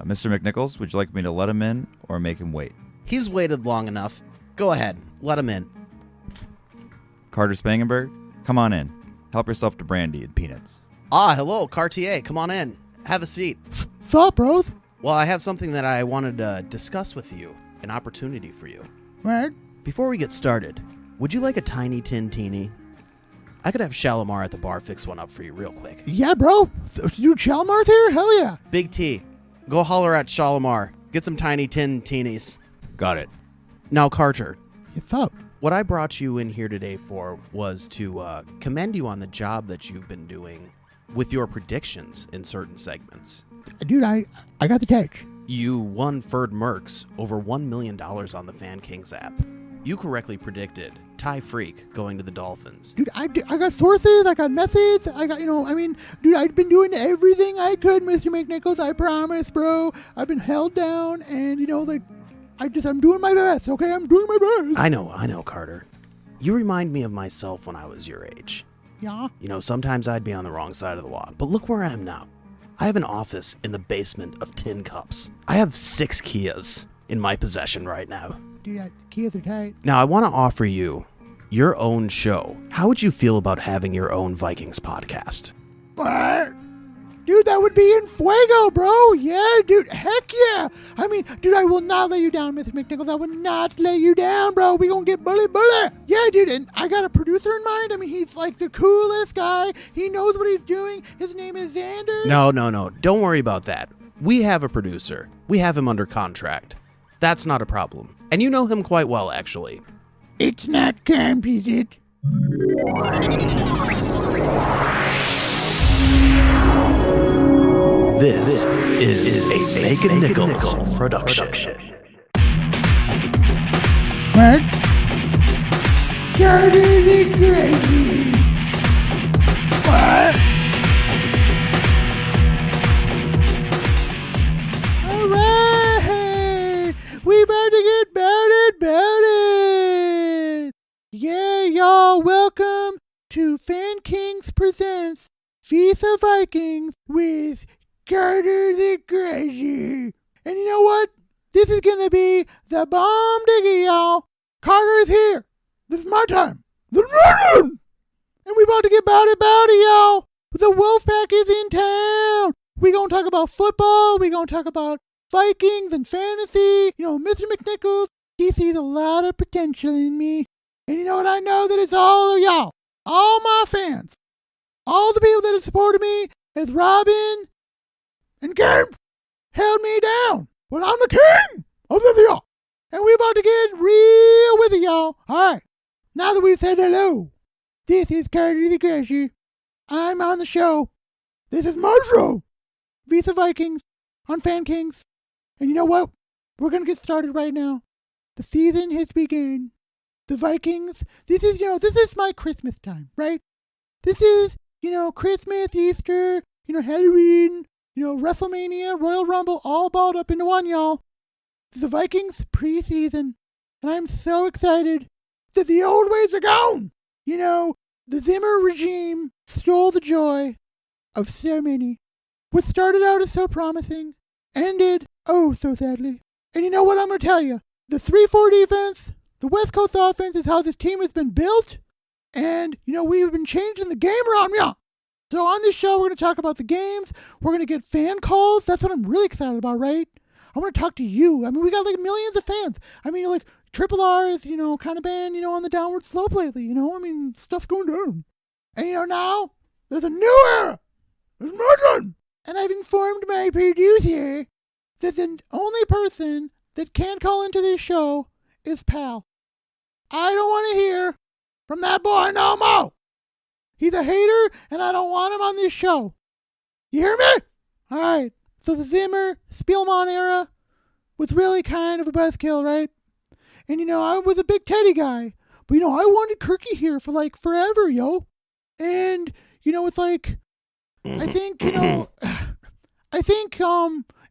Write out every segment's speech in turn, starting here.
Mr. McNichols, would you like me to let him in or make him wait? He's waited long enough. Go ahead. Let him in. Carter Spangenberg, come on in. Help yourself to brandy and peanuts. Ah, hello, Cartier. Come on in. Have a seat. Sup, bros? Well, I have something that I wanted to discuss with you. An opportunity for you. Right? Before we get started, would you like a tiny tin teeny? I could have Shalimar at the bar fix one up for you real quick. Yeah, bro. You Chalmar's here? Hell yeah. Big T, go holler at Shalimar. Get some tiny tin teenies. Got it. Now, Carter, What's up? what I brought you in here today for was to commend you on the job that you've been doing with your predictions in certain segments. Dude, I got the catch. You won Ferd Merckx over $1 million on the Fan Kings app. You correctly predicted Ty Freak going to the Dolphins. Dude, I got sources, I got methods, I got, dude, I've been doing everything I could, Mr. McNichols, I promise, bro. I've been held down, and, I'm doing my best, okay? I'm doing my best. I know, Carter. You remind me of myself when I was your age. Yeah? Sometimes I'd be on the wrong side of the law, but look where I am now. I have an office in the basement of tin cups. I have 6 Kias in my possession right now. Dude, the kids are tight. Now, I want to offer you your own show. How would you feel about having your own Vikings podcast? What? Dude, that would be in fuego, bro. Yeah, dude. Heck yeah. Dude, I will not let you down, Mr. McNichols. I will not let you down, bro. We gonna get bully. Yeah, dude, and I got a producer in mind. He's like the coolest guy. He knows what he's doing. His name is Xander. No. Don't worry about that. We have a producer. We have him under contract. That's not a problem. And you know him quite well, actually. It's not camp, is it? This is a Make a Nichols production. What? Carter the Crazy. What? All right. We about to get bout it. Yeah, y'all. Welcome to Fan Kings Presents Vis-à-Vikings with Carter the Crazy. And you know what? This is gonna be the bomb diggy, y'all. Carter's here. This is my time. This is my time. And we about to get bout it, y'all. The Wolfpack is in town. We gonna talk about football. We gonna talk about Vikings and fantasy. Mr. McNichols, he sees a lot of potential in me. And you know what? I know that it's all of y'all. All my fans. All the people that have supported me as Robin and Kemp held me down. But I'm the king of this, y'all. And we about to get real with it, y'all. All right. Now that we've said hello, this is Carter the Crazy. I'm on the show. This is my show. Vis-à-Vikings on Fan Kings. And you know what? We're going to get started right now. The season has begun. The Vikings, this is my Christmas time, right? This is, Christmas, Easter, Halloween, WrestleMania, Royal Rumble, all balled up into one, y'all. It's the Vikings preseason, and I'm so excited that the old ways are gone. The Zimmer regime stole the joy of so many. What started out as so promising ended, oh, so sadly. And you know what I'm going to tell you? The 3-4 defense, the West Coast offense is how this team has been built. And, we've been changing the game around, yeah. So on this show, we're going to talk about the games. We're going to get fan calls. That's what I'm really excited about, right? I want to talk to you. We got millions of fans. Triple R is, kind of been, on the downward slope lately, stuff's going down. And, now there's a new era. There's my turn. And I've informed my producer that the only person that can call into this show is Pal. I don't want to hear from that boy no more. He's a hater, and I don't want him on this show. You hear me? All right. So the Zimmer, Spielman era was really kind of a buzzkill, right? And, I was a big Teddy guy. But, I wanted Kirky here for, forever, yo. And, it's like, I think,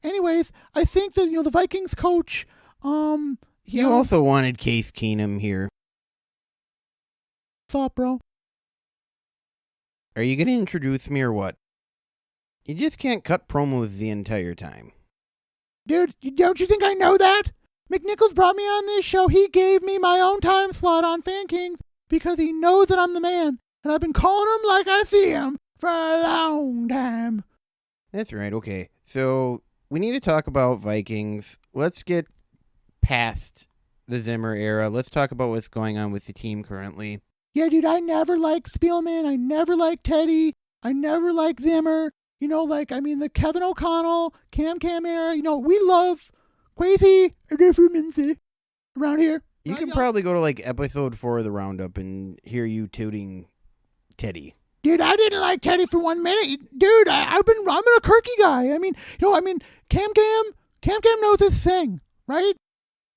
anyways, I think that, the Vikings coach, You also wanted Case Keenum here. What's up, bro? Are you going to introduce me or what? You just can't cut promos the entire time. Dude, don't you think I know that? McNichols brought me on this show. He gave me my own time slot on Fan Kings because he knows that I'm the man. And I've been calling him like I see him for a long time. That's right. Okay. So we need to talk about Vikings. Let's get past the Zimmer era. Let's talk about what's going on with the team currently. Yeah, dude, I never liked Spielman. I never liked Teddy. I never liked Zimmer. The Kevin O'Connell, Cam era. We love Quasi around here. You can probably go to episode 4 of the Roundup and hear you tooting Teddy. Dude, I didn't like Teddy for 1 minute. Dude, I'm a Kirky guy. Cam knows his thing, right?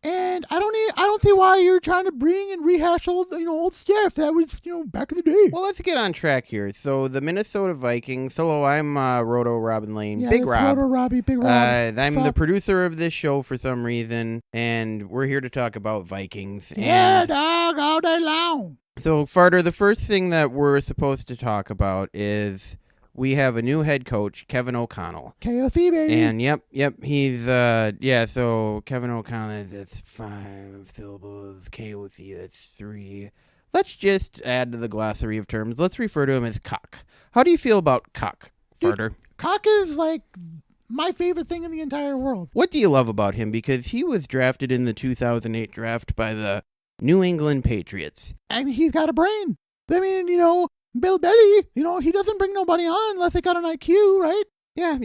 And I don't see why you're trying to bring and rehash old stuff that was, back in the day. Well, let's get on track here. So the Minnesota Vikings. Hello, I'm Roto Robin Lane. Yeah, Big Rob. Roto Robbie, Big Rob. I'm the producer of this show for some reason, and we're here to talk about Vikings. Yeah, dog, all day long. So, Farter, the first thing that we're supposed to talk about is we have a new head coach, Kevin O'Connell. KOC, baby. And yep, he's, so Kevin O'Connell, that's 5 syllables, KOC, that's 3. Let's just add to the glossary of terms. Let's refer to him as cock. How do you feel about cock, Farter? Dude, cock is, my favorite thing in the entire world. What do you love about him? Because he was drafted in the 2008 draft by the New England Patriots. And he's got a brain. Bill Belly, he doesn't bring nobody on unless they got an IQ, right? Yeah.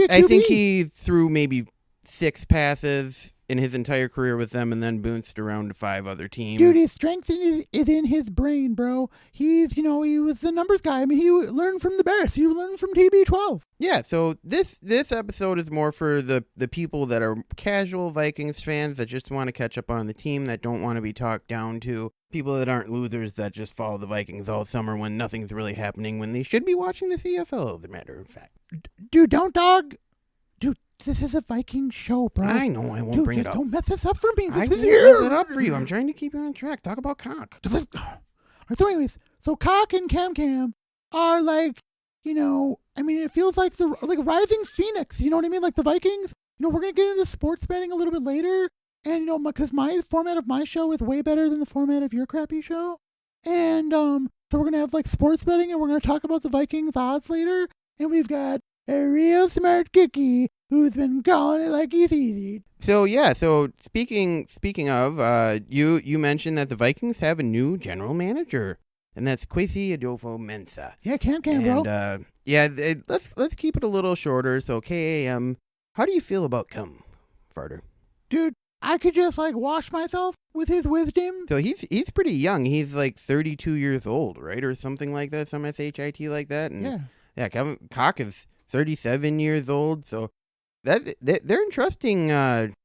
I think he threw maybe 6 passes in his entire career with them and then bounced around to 5 other teams. Dude, his strength is in his brain, bro. He's, he was the numbers guy. He learned from the best. He learned from TB12. Yeah, so this episode is more for the people that are casual Vikings fans that just want to catch up on the team, that don't want to be talked down to. People that aren't losers that just follow the Vikings all summer when nothing's really happening, when they should be watching the CFL, as a matter of fact. Dude, don't dog. Dude, this is a Viking show, bro. I know, I won't bring it up. Don't mess this up for me. I won't mess it up for you. I'm trying to keep you on track. Talk about cock. So anyways, Cock and Cam are it feels like the rising phoenix. You know what I mean? Like the Vikings. We're going to get into sports betting a little bit later. And, because my format of my show is way better than the format of your crappy show. And so we're going to have, sports betting, and we're going to talk about the Vikings odds later. And we've got a real smart cookie who's been calling it like he's easy. So speaking of, you mentioned that the Vikings have a new general manager, and that's Kwesi Adolfo-Mensah. Yeah, Cam, bro. And, let's keep it a little shorter. So, KAM, how do you feel about Cum, Farter? Dude, I could just, wash myself with his wisdom. So he's pretty young. He's, 32 years old, right? Or something like that, some SHIT like that. And yeah, Kevin Cock is 37 years old, so they're entrusting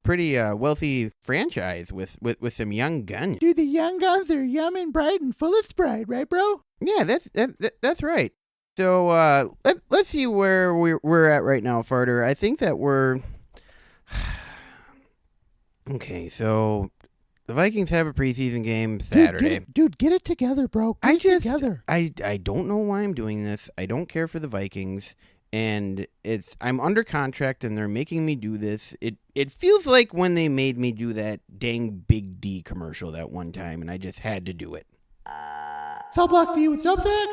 pretty wealthy franchise with some young guns. Dude, the young guns are young and bright and full of sprite, right, bro? Yeah, that's right. So let's see where we're at right now, Farter. I think that we're... Okay, so the Vikings have a preseason game Saturday. Dude, get it together, bro. Get it together. I don't know why I'm doing this. I don't care for the Vikings, and I'm under contract, and they're making me do this. It feels like when they made me do that dang Big D commercial that one time, and I just had to do it. Cell Block D with Dubsac.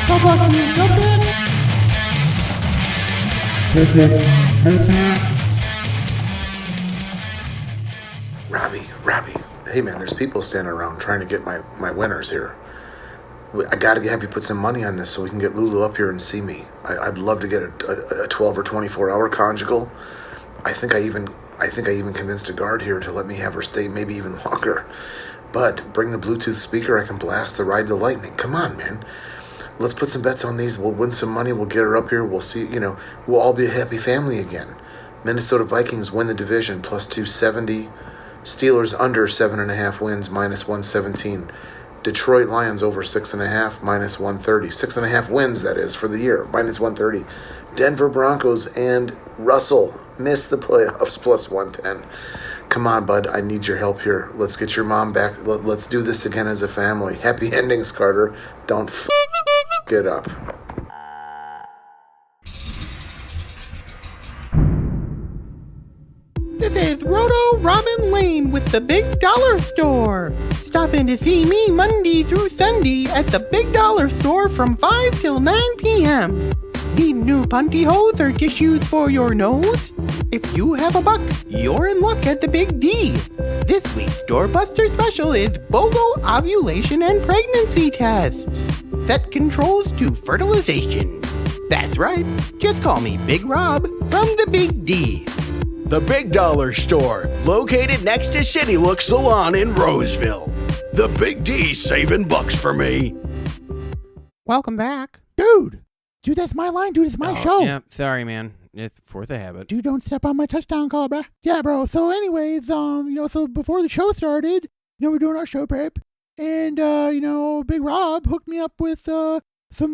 Cell Block D with Dubsac. Robbie, hey man, there's people standing around trying to get my winners here. I gotta have you put some money on this so we can get Lulu up here and see me. I'd love to get a 12 or 24 hour conjugal. I think I even convinced a guard here to let me have her stay maybe even longer. Bud, bring the Bluetooth speaker. I can blast the Ride to Lightning. Come on, man. Let's put some bets on these. We'll win some money. We'll get her up here. We'll see, we'll all be a happy family again. Minnesota Vikings win the division, plus 270. Steelers under 7.5 wins, minus 117. Detroit Lions over 6.5, minus 130. 6.5 wins, that is, for the year, minus 130. Denver Broncos and Russell miss the playoffs, plus 110. Come on, bud. I need your help here. Let's get your mom back. Let's do this again as a family. Happy endings, Carter. Don't it up. is Roto Robin Lane with the Big Dollar Store. Stop in to see me Monday through Sunday at the Big Dollar Store from 5 till 9 p.m. Need new punty hose or tissues for your nose? If you have a buck, you're in luck at the Big D. This week's Doorbuster special is BOGO ovulation and pregnancy tests. Set controls to fertilization. That's right, just call me Big Rob from the Big D. The Big Dollar Store, located next to City Look Salon in Roseville. The Big D saving bucks for me. Welcome back. Dude, that's my line. Dude, it's my show. Yeah, sorry, man. It's fourth of habit. Dude, don't step on my touchdown call, bruh. Yeah, bro. So anyways, so before the show started, we're doing our show prep. And, Big Rob hooked me up with some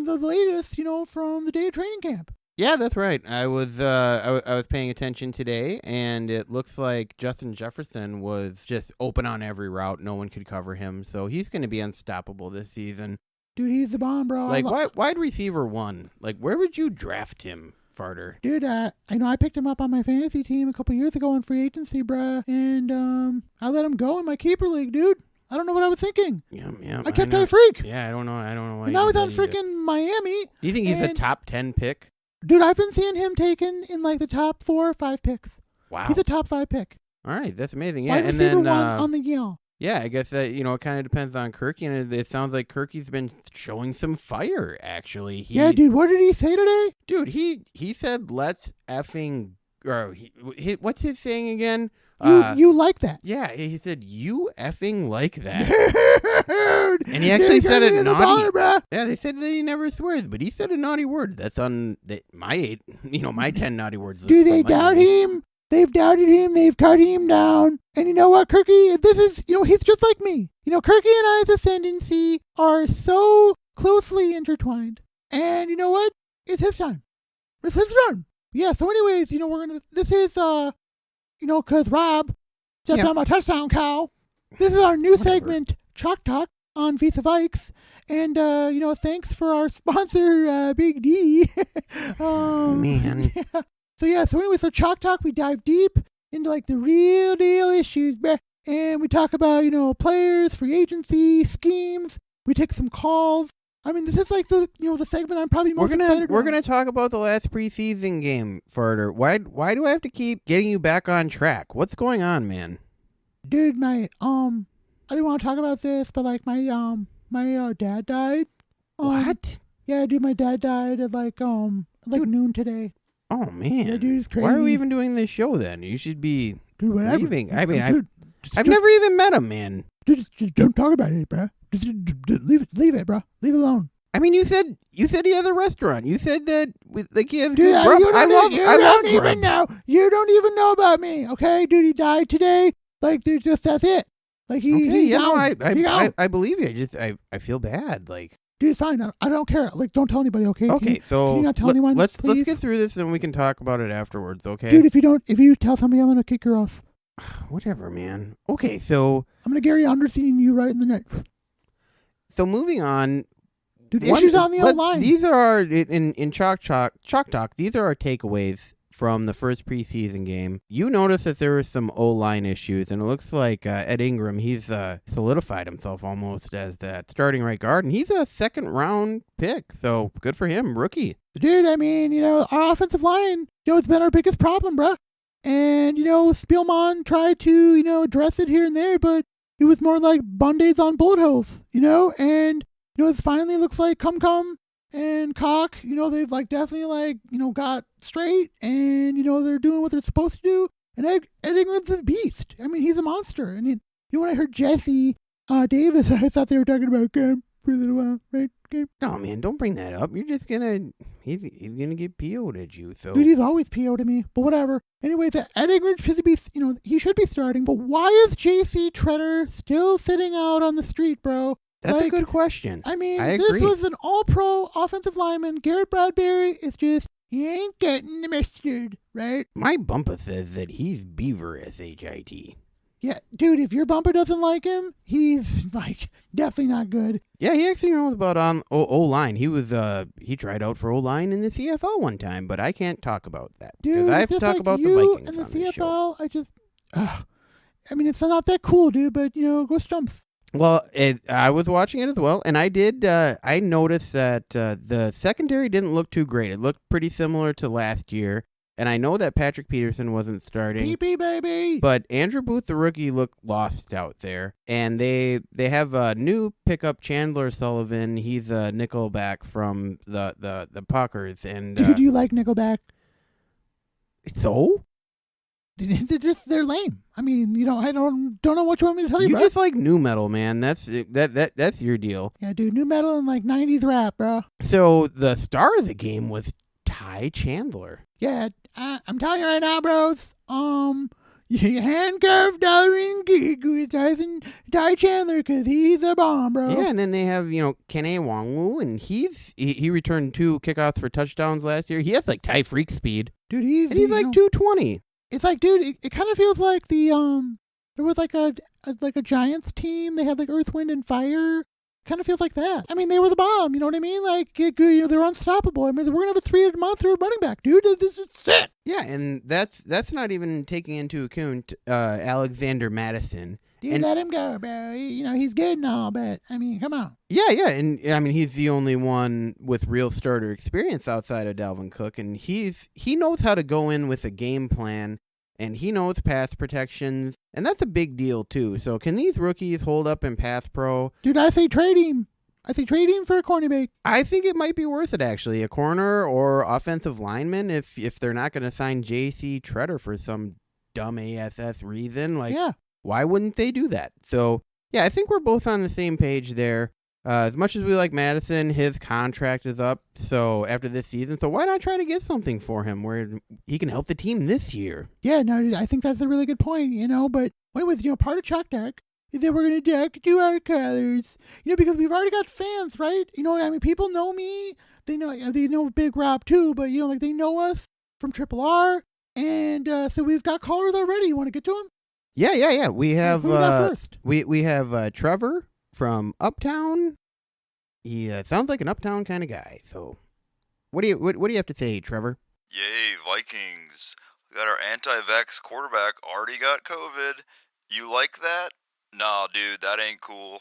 of the latest, from the day of training camp. Yeah, that's right. I was paying attention today, and it looks like Justin Jefferson was just open on every route. No one could cover him, so he's going to be unstoppable this season. Dude, he's the bomb, bro. Like, wide receiver 1. Like, where would you draft him, Farter? Dude, I picked him up on my fantasy team a couple years ago in free agency, bruh, and I let him go in my keeper league, dude. I don't know what I was thinking. Yeah. I kept a freak. Yeah, I don't know why. And now he's on freaking Miami. Do you think he's a top 10 pick? Dude, I've been seeing him taken in like the top 4 or 5 picks. Wow. He's a top 5 pick. All right, that's amazing. Yeah, Wide and receiver then 1 on the Yale. Yeah, I guess that, it kind of depends on Kirky, and it sounds like Kirky's been showing some fire, actually. Yeah, dude, what did he say today? Dude, he said, let's effing, or what's his saying again? You like that. Yeah, he said, you effing like that. Dude, and he actually said it naughty. Dollar, yeah, they said that he never swears, but he said a naughty word. That's on my 10 naughty words. Do they doubt him? They've doubted him. They've cut him down. And you know what, Kirky? This is, he's just like me. Kirky and I's ascendancy are so closely intertwined. And you know what? It's his time. It's his turn. Yeah, so anyways, this is, because Rob stepped on my touchdown cow. This is our new segment, Chalk Talk, on Vis-à-Vikes. And, thanks for our sponsor, Big D. Man. Yeah. So anyway, Chalk Talk, we dive deep into like the real deal issues, and we talk about, players, free agency, schemes. We take some calls. I mean, this is like the segment I'm probably most excited about. We're gonna talk about the last preseason game, Farter. Why do I have to keep getting you back on track? What's going on, man? Dude, I didn't want to talk about this, but like my dad died. What? Yeah, dude, my dad died at like noon today. Oh man, yeah, dude, it's crazy. Why are we even doing this show then? You should be leaving. I mean, I've never even met him, man. Dude, just don't talk about it, bro. Just leave it, bro. Leave it alone. I mean, you said he has a restaurant. You said that he has dude, good grub. I love even know. You don't even know about me, okay? Dude, he died today. Like, dude, that's it. Like I believe you. I feel bad. Like, dude, it's fine. I don't care. Like, don't tell anybody, okay? Okay, can you not tell anyone? Let's please? get through this and we can talk about it afterwards, okay? Dude, if you tell somebody, I'm gonna kick your ass. Whatever, man. Okay, so I'm gonna Gary Anderson you right in the neck. So moving on, dude, issues on the O-line. These are our in Chalk Talk. These are our takeaways from the first preseason game. You notice that there were some O-line issues, and it looks like Ed Ingram, he's solidified himself almost as that starting right guard, and he's a second-round pick, so good for him, rookie. Dude, I mean, our offensive line, it's been our biggest problem, bruh. And, Spielman tried to, address it here and there, but it was more like Band-Aids on bullet holes, and, it finally looks like Come and Cock, they've definitely got straight and, they're doing what they're supposed to do. And Ed Ingram's a beast. I mean, he's a monster. And when I heard Jesse Davis, I thought they were talking about Cam for a little while, right? Cam? Oh man, don't bring that up. You're just he's gonna get PO'd at you. So dude, he's always PO'd at me, but whatever. Anyway, Ed Ingram should be, he should be starting. But why is JC Treader still sitting out on the street, bro? That's a good question. I mean, I this agree. was an all-pro offensive lineman. Garrett Bradbury is just, he ain't getting the mustard, right? My bumper says that he's Beaver S-H-I-T. Yeah, dude, if your bumper doesn't like him, he's, definitely not good. Yeah, he actually knows about O-line. He tried out for O-line in the CFL one time, but I can't talk about that. Dude, because I have to talk about the Vikings and the on this show. CFL, I mean, it's not that cool, dude, but, go Stumps. Well, I was watching it as well, and I did. I noticed that the secondary didn't look too great. It looked pretty similar to last year, and I know that Patrick Peterson wasn't starting. PP, baby! But Andrew Booth, the rookie, looked lost out there, and they have a new pickup, Chandler Sullivan. He's a nickelback from the Puckers, and Dude, do you like Nickelback? So? They're lame. I mean, I don't know what you want me to tell you, You bro. just like new metal, man. That's your deal. Yeah, dude, new metal and 90s rap, bro. So the star of the game was Ty Chandler. Yeah, I'm telling you right now, bros. You handcuffed Darwin Geek with Ty Chandler because he's a bomb, bro. Yeah, and then they have, Kene Wangwu, and he returned 2 kickoffs for touchdowns last year. He has like Freak speed. Dude, he's 220. It's like, dude, it kind of feels like there was like a Giants team. They had like Earth, Wind, and Fire. Kind of feels like that. I mean, they were the bomb. You know what I mean? Like, they were unstoppable. I mean, we're gonna have a 3-headed monster running back, dude. This is sick. Yeah, and that's not even taking into account Alexander Madison. Dude, let him go, bro. He's good and all, but I mean, come on. Yeah, and I mean he's the only one with real starter experience outside of Dalvin Cook, and he knows how to go in with a game plan, and he knows pass protections, and that's a big deal too. So can these rookies hold up in pass pro? Dude, I say trade him. I say trade him for a cornerback. I think it might be worth it actually, a corner or offensive lineman if they're not going to sign J.C. Treader for some dumb ASS reason. Like, yeah. Why wouldn't they do that? So, yeah, I think we're both on the same page there. As much as we like Madison, his contract is up so after this season. So why not try to get something for him where he can help the team this year? Yeah, no, dude, I think that's a really good point, But what was, part of Chalk Deck is that we're going to deck to our colors. Because we've already got fans, right? I mean, people know me. They know Big Rob too, but, they know us from Triple R. And so we've got callers already. You want to get to them? Yeah. We have Who we got first? We have Trevor from Uptown. He sounds like an Uptown kind of guy. So, what do you have to say, Trevor? Yay, Vikings. We got our anti-vax quarterback already got COVID. You like that? Nah, dude, that ain't cool.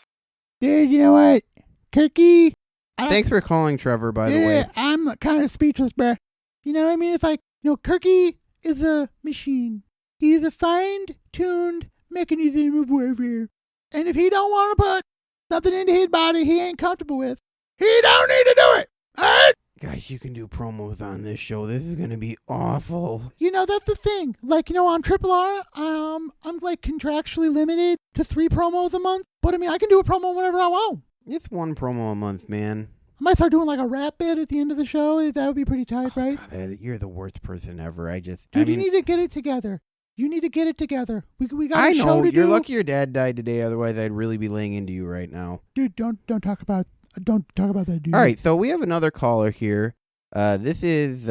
Dude, you know what? Kirky. Thanks for calling, Trevor, by the way. I'm kind of speechless, bruh. You know what I mean? It's like, Kirky is a machine. He's a fine-tuned mechanism of warfare. And if he don't want to put something into his body he ain't comfortable with, he don't need to do it. All right? Guys, you can do promos on this show. This is going to be awful. That's the thing. Like, on Triple R, I'm like contractually limited to 3 promos a month. But I mean, I can do a promo whenever I want. It's 1 promo a month, man. I might start doing like a rap bit at the end of the show. That would be pretty tight, right? God, you're the worst person ever. Dude, you need to get it together. You need to get it together. We got a show to do. I know. You're lucky your dad died today. Otherwise, I'd really be laying into you right now. Dude, don't talk about that, dude. All right, so we have another caller here. This is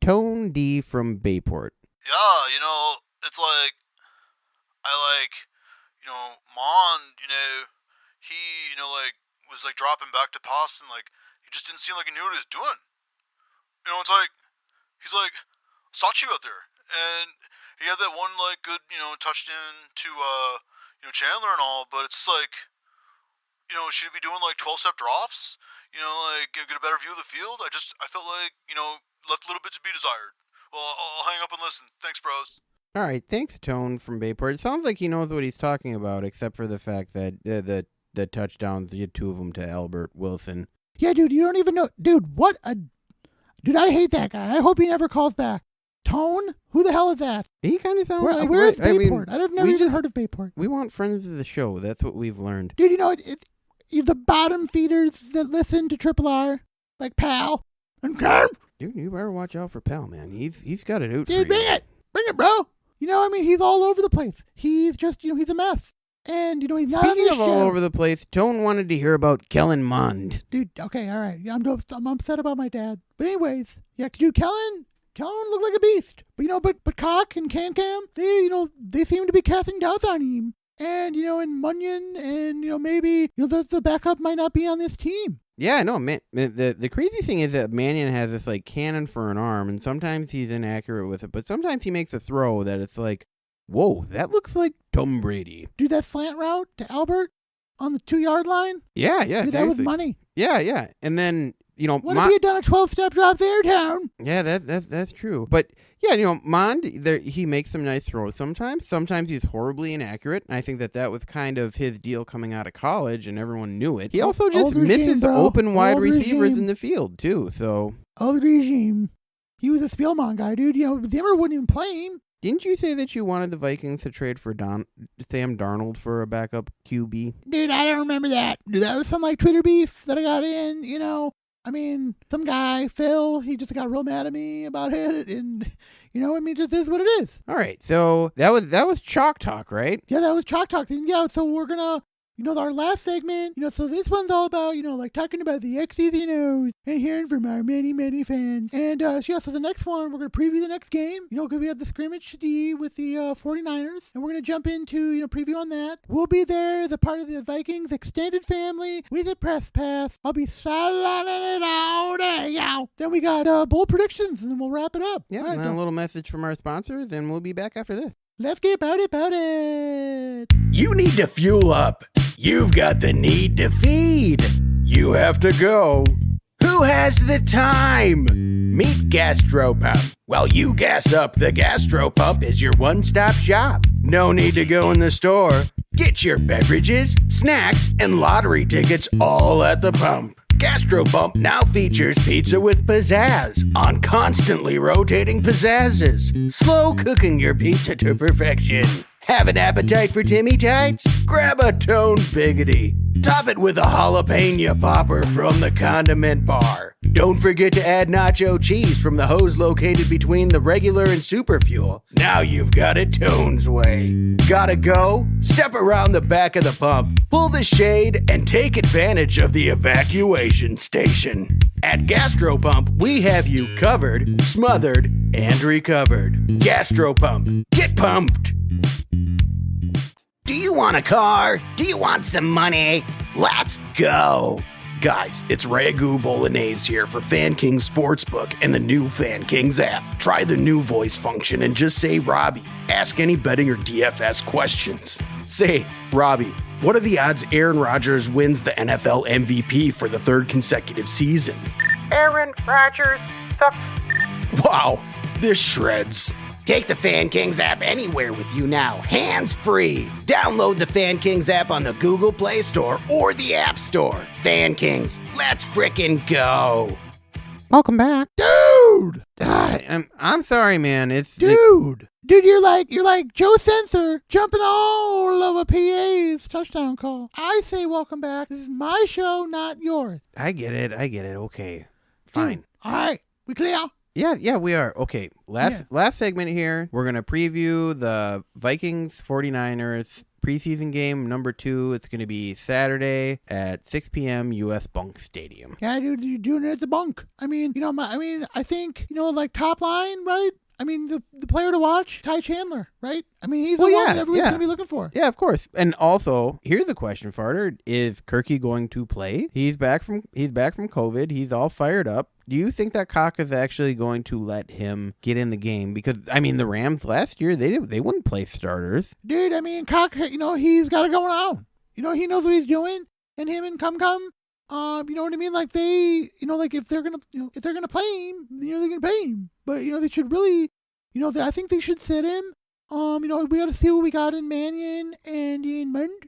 Tone D from Bayport. Yeah, it's like I Mon, he, was dropping back to pass and he just didn't seem like he knew what he was doing. It's like he's like Sachi out there, and he had that one good touchdown to Chandler and all, but it's like should he be doing 12-step drops? Get a better view of the field. I felt like left a little bit to be desired. Well, I'll hang up and listen. Thanks, bros. All right, thanks, Tone from Bayport. It sounds like he knows what he's talking about, except for the fact that the touchdowns, you had 2 of them to Albert Wilson. Yeah, dude, you don't even know. Dude, Dude, I hate that guy. I hope he never calls back. Tone? Who the hell is that? He kind of sounds like... Where is Bayport? I've never even heard of Bayport. We want friends of the show. That's what we've learned. Dude, it's the bottom feeders that listen to Triple R, like Pal and Carm. Dude, you better watch out for Pal, man. He's got it out for you. Dude, bring it, bro. He's all over the place. He's just, he's a mess. And, he's not on this show. Speaking of all over the place, Tone wanted to hear about Kellen Mond. Dude, okay, all right. I'm upset about my dad. But anyways, yeah, dude, Kellen looked like a beast. But Cock and Can-Cam, they seem to be casting doubts on him. And, and Munyon and, maybe, the backup might not be on this team. Yeah, no, man. The crazy thing is that Mannion has this, cannon for an arm, and sometimes he's inaccurate with it, but sometimes he makes a throw that it's like, Whoa, that looks like Tom Brady. Dude, that slant route to Albert on the 2-yard line? Yeah. Dude, that was money. Yeah. And then, what if he had done a 12-step drop there, Town? Yeah, that's true. But, yeah, Mond, he makes some nice throws sometimes. Sometimes he's horribly inaccurate. And I think that was kind of his deal coming out of college, and everyone knew it. He also just misses the open wide receivers in the field, too. So Old regime. He was a Spielman guy, dude. Zimmer wouldn't even play him. Didn't you say that you wanted the Vikings to trade for Sam Darnold for a backup QB? Dude, I don't remember that. Dude, that was some Twitter beef that I got in, some guy, Phil, he just got real mad at me about it, and, just is what it is. All right, so that was Chalk Talk, right? Yeah, that was Chalk Talk. And yeah, so we're gonna, our last segment, so this one's all about, talking about the X's and O's and hearing from our many, many fans. And, so the next one, we're gonna preview the next game, because we have the scrimmage today with the 49ers, and we're gonna jump into, preview on that. We'll be there as a part of the Vikings extended family with a press pass. I'll be selling it all day, yo. Then we got bold predictions, and then we'll wrap it up. Yeah, all right, and then a little message from our sponsors, and we'll be back after this. Let's get about it. You need to fuel up. You've got the need to feed. You have to go. Who has the time? Meet Gastropump. While you gas up, the Gastropump is your one-stop shop. No need to go in the store. Get your beverages, snacks, and lottery tickets all at the pump. Gastropump now features pizza with pizzazz on constantly rotating pizzazzes. Slow cooking your pizza to perfection. Have an appetite for Timmy Tights? Grab a Tone Biggity. Top it with a jalapeno popper from the condiment bar. Don't forget to add nacho cheese from the hose located between the regular and super fuel. Now you've got it Tone's way. Gotta go? Step around the back of the pump, pull the shade, and take advantage of the evacuation station. At Gastropump, we have you covered, smothered, and recovered. Gastropump. Get pumped! Do you want a car? Do you want some money? Let's go! Guys, it's Ragu Bolognese here for Fan Kings Sportsbook and the new Fan Kings app. Try the new voice function and just say Robbie. Ask any betting or DFS questions. Say, Robbie, what are the odds Aaron Rodgers wins the NFL MVP for the third consecutive season? Aaron Rodgers sucks. Wow, this shreds. Take the Fan Kings app anywhere with you now, hands-free. Download the Fan Kings app on the Google Play Store or the App Store. Fan Kings, let's frickin' go. Welcome back. Dude! I'm sorry, man. Dude, you're like Joe Sensor jumping all over PA's touchdown call. I say welcome back. This is my show, not yours. I get it. Okay. Fine. Dude, all right. We clear? Yeah, we are. Okay, last segment here. We're going to preview the Vikings 49ers preseason game number 2. It's going to be Saturday at 6 p.m. U.S. Bunk Stadium. Yeah, dude, you're doing it at the bunk. I think, top line, right? The player to watch, Ty Chandler, right? He's the one that everyone's going to be looking for. Yeah, of course. And also, here's the question, Farter. Is Kirky going to play? He's back from COVID. He's all fired up. Do you think that Cock is actually going to let him get in the game? Because, the Rams last year, they wouldn't play starters. Dude, Cock, he's got it going on. He knows what he's doing. And him and Cum, you know what I mean? If they're gonna play him, they're gonna pay him. But they should really, I think they should sit him. We got to see what we got in Mannion and in Mund.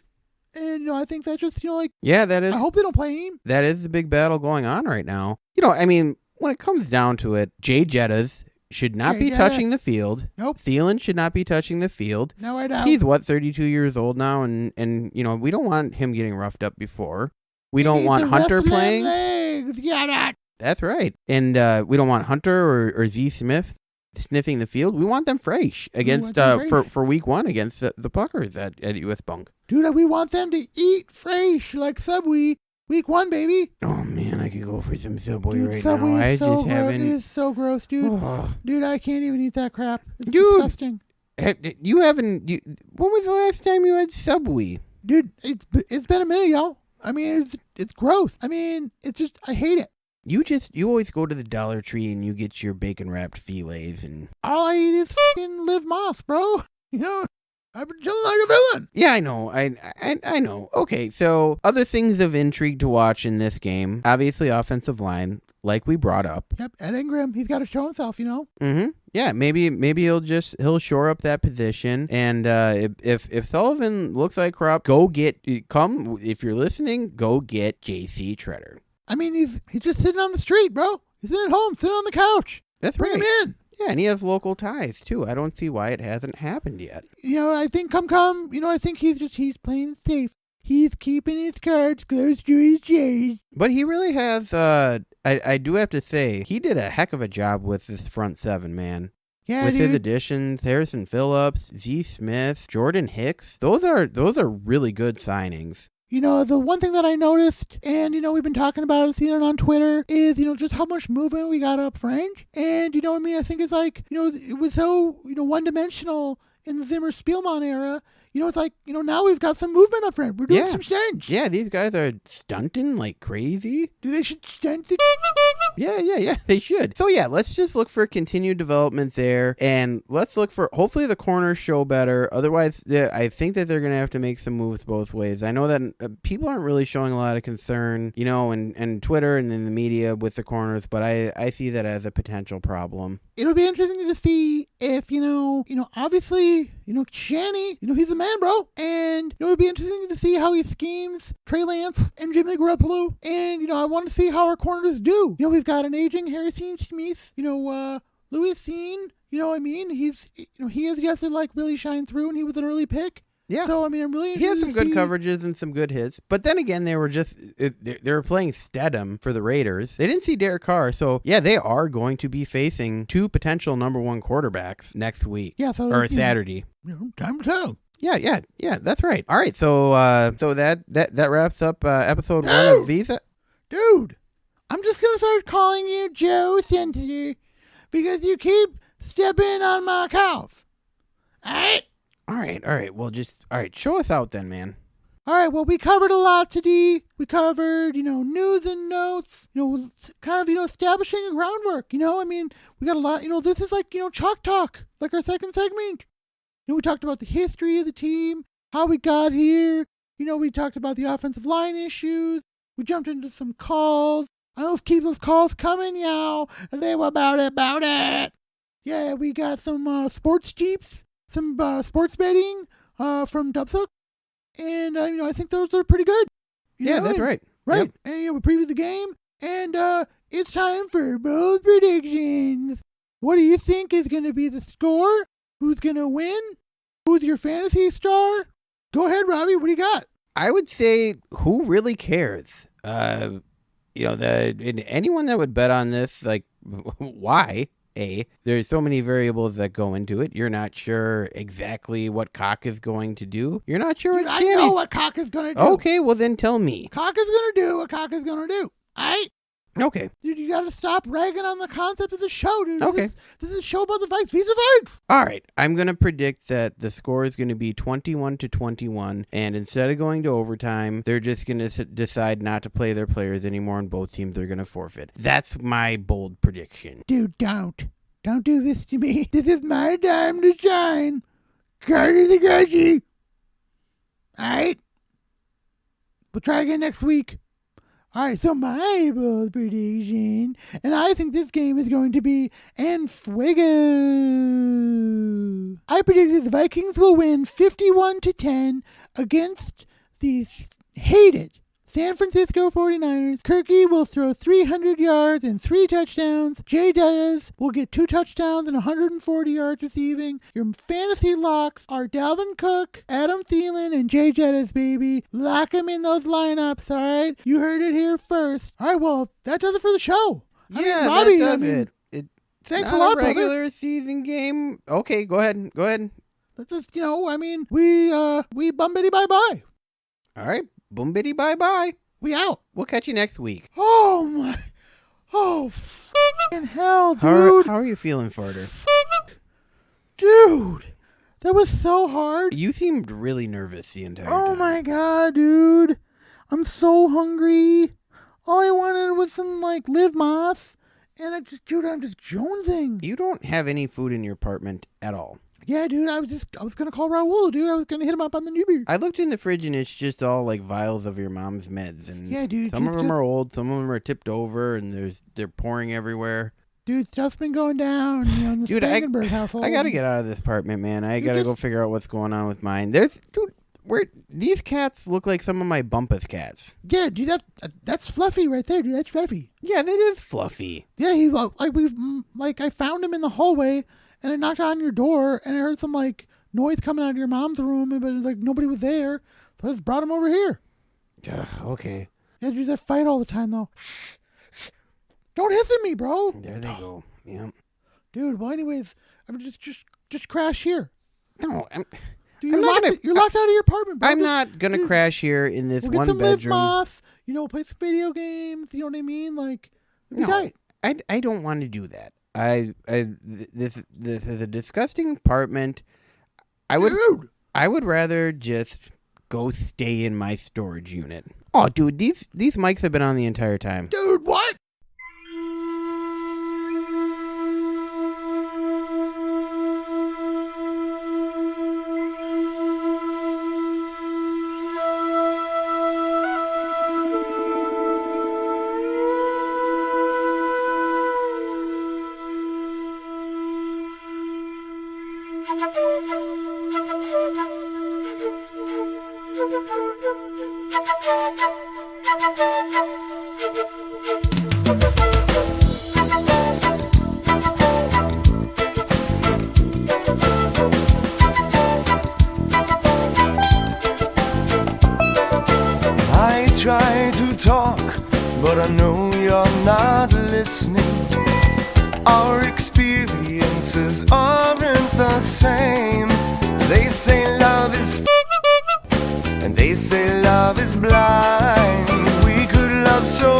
And I think that's just yeah, that is. I hope they don't play him. That is the big battle going on right now. When it comes down to it, Jay Jettas should not be touching the field. Nope. Thielen should not be touching the field. No, I don't. He's 32 years old now, and we don't want him getting roughed up before. We don't want Hunter playing. Legs. Yeah, that's right. And we don't want Hunter or Z Smith sniffing the field. We want them fresh against for week 1 against the Puckers at US Bunk. Dude, we want them to eat fresh like Subway week 1, baby. Oh man, I could go for some Subway right Subway now. Is it is so gross, dude. Dude, I can't even eat that crap. It's disgusting. You haven't. When was the last time you had Subway? Dude, it's been a minute, y'all. It's gross. It's just, I hate it. You always go to the Dollar Tree and you get your bacon wrapped fillets and all I eat is fucking Live Moss, bro. You know, I've been chilling like a villain. Yeah, I know. I know. Okay, so other things of intrigue to watch in this game. Obviously, offensive line, like we brought up. Yep, Ed Ingram, he's got to show himself, you know? Mm-hmm. Yeah, maybe he'll shore up that position. And if Sullivan looks like crap, if you're listening, go get JC Treader. I mean, he's just sitting on the street, bro. He's sitting at home, sitting on the couch. That's Bring right. him in. Yeah, and he has local ties, too. I don't see why it hasn't happened yet. You know, I think I think he's playing it safe. He's keeping his cards close to his chest. But he really has, I do have to say, he did a heck of a job with this front seven, man. Yeah, with dude. his additions, Harrison Phillips, Z. Smith, Jordan Hicks, those are really good signings. You know, the one thing that I noticed, and, you know, we've been talking about it, seen it on Twitter, is, you know, just how much movement we got up front. And, you know what I mean? I think it's like, you know, it was so, you know, one-dimensional in the Zimmer-Spielman era. You know, it's like, you know, now we've got some movement up front. We're doing some stunts. Yeah, these guys are stunting like crazy. They should stunt it. Yeah, they should. So, yeah, let's just look for continued development there, and let's look for, hopefully the corners show better. Otherwise, I think that they're going to have to make some moves both ways. I know that people aren't really showing a lot of concern, you know, and Twitter and in the media with the corners, but I see that as a potential problem. It'll be interesting to see if, you know, obviously, you know, Shanny, you know, he's a man, bro. And, you know, it'll be interesting to see how he schemes Trey Lance and Jimmy Garoppolo. And, you know, I want to see how our corners do. You know, we've got an aging Harrison Smith, you know, Louis Sean, you know what I mean? He has yet to, like, really shine through, and he was an early pick. Yeah. So, I mean, I'm really He had interested some to good see. coverages and some good hits. But then again, they were playing Stedham for the Raiders. They didn't see Derek Carr. So, yeah, they are going to be facing two potential number one quarterbacks next week. Yeah, so, or you know, Saturday. You know, time to tell. Yeah, that's right. All right, so that wraps up episode 1 of Visa. Dude, I'm just going to start calling you Joe Senator because you keep stepping on my cows. All right? All right. Well, show us out then, man. All right, well, we covered a lot today. We covered, you know, news and notes, you know, kind of, you know, establishing a groundwork, you know. I mean, we got a lot, you know, this is like, you know, Chalk Talk, like our second segment. You know, we talked about the history of the team, how we got here. You know, we talked about the offensive line issues. We jumped into some calls. Let's keep those calls coming, y'all. And they were about it. Yeah, we got some sports jeeps, some sports betting from Dubsac. And, you know, I think those are pretty good. Yeah, that's right. Right. Yep. And, you know, we previewed the game. And it's time for bold predictions. What do you think is going to be the score? Who's going to win? Who's your fantasy star? Go ahead, Robbie. What do you got? I would say, who really cares? You know, anyone that would bet on this, like, why? There's so many variables that go into it. You're not sure exactly what Cock is going to do. You're not sure what I know what Cock is going to do. Okay, well then tell me. Cock is going to do what Cock is going to do. All right? Okay. Dude, you got to stop ragging on the concept of the show, dude. Okay. This is a show about the Vikes. Vis-à-Vikes. All right. I'm going to predict that the score is going to be 21-21, and instead of going to overtime, they're just going to decide not to play their players anymore, and both teams are going to forfeit. That's my bold prediction. Dude, don't. Don't do this to me. This is my time to shine. Carter the Grudgy. All right? We'll try again next week. All right, so my bold prediction, and I think this game is going to be en fuego. I predict that the Vikings will win 51-10 against the hated San Francisco 49ers. Kirky will throw 300 yards and 3 touchdowns. Jay Jettas will get 2 touchdowns and 140 yards receiving. Your fantasy locks are Dalvin Cook, Adam Thielen, and Jay Jettas, baby. Lock them in those lineups, all right? You heard it here first. All right, well, that does it for the show. Yeah, Robbie, that does it. Thanks not a lot, a regular brother. season game. Okay, go ahead. Let's just, you know, I mean, we bumbity bye-bye. All right. Boom bitty bye. We out. We'll catch you next week. Oh, my. Oh, f***ing hell, dude. How are you feeling, Farter? Dude, that was so hard. You seemed really nervous the entire time. Oh, my God, dude. I'm so hungry. All I wanted was some, like, Live Moss. And I'm just jonesing. You don't have any food in your apartment at all. Yeah, dude, I was gonna call Raul, dude. I was gonna hit him up on the new beer. I looked in the fridge and it's just all like vials of your mom's meds, and Yeah, dude, some of just- them are old, some of them are tipped over, and they're pouring everywhere. Dude, stuff's been going down, in the Dude, Spangenberg household. I gotta get out of this apartment, man. I Dude, gotta just- go figure out what's going on with mine. These cats look like some of my Bumpus cats. Yeah, dude, that's Fluffy right there, dude. That's Fluffy. Yeah, that is Fluffy. Yeah, he I found him in the hallway, and I knocked on your door, and I heard some noise coming out of your mom's room, but nobody was there. So I just brought him over here. Okay. Yeah, dude, they fight all the time though. Don't hiss at me, bro. There they go. Yeah. Dude, well, anyways, I'm just crash here. No, Dude, I'm not gonna- you're locked out of your apartment, bro. I'm not gonna dude, crash here in this We'll get one some Live bedroom. Moth, play some video games. You know what I mean? It'd be No, tight. I don't want to do that. This is a disgusting apartment. I would rather just go stay in my storage unit. Oh, dude, these mics have been on the entire time. Dude, what? I try to talk, but I know you're not listening. Our experiences aren't the same. They say love is and they say love is blind. We could love so